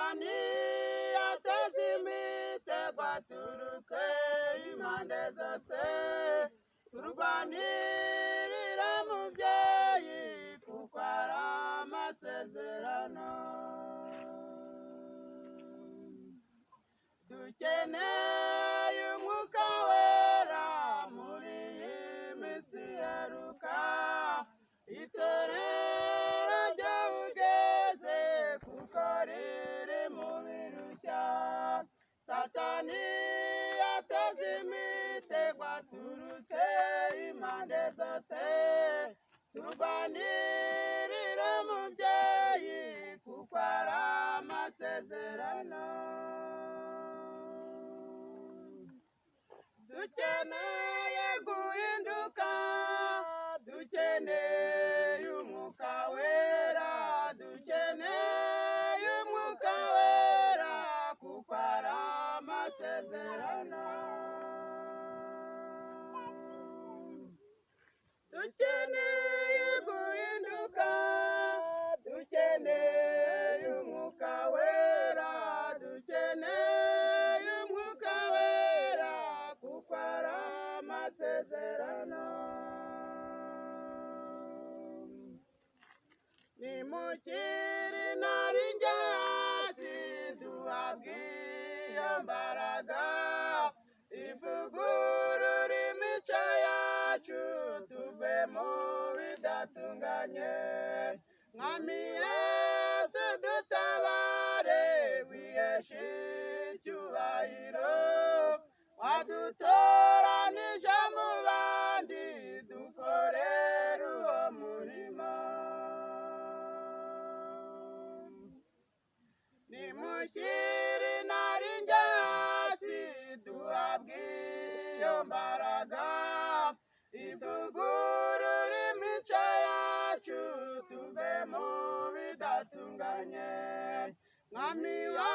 satani yateze imitego aturutse impande zose turwanirira mubyeyi kuko ari amasezerano dukeneye umwuka wera muri iyi minsi iheruka itorero ryawugeze kuko riri mu birushya satani yateze imitego aturutse impande zose turwanirire mubyeyi kuko ari amasezerano dukeneye guhinduka dukeneye umwuka wera dukeneye umwuka wera kuko ari amasezerano dukeneye guhinduka dukeneye umwuka wera dukeneye umwuka wera kuko ari amasezerano nimukiri nari njye hasi duhabwe iyo mbaraga ivugurura imico yacu tuve mu bidatunganye mwami yesu dutabare wiheshe icyubahiro wadutoranije mu bandi dukorere uwo murimo nimushyire nari njye hasi duhabwe iyo mbaraga ivugurura imico yacu tuve mu bidatunganye mwami wa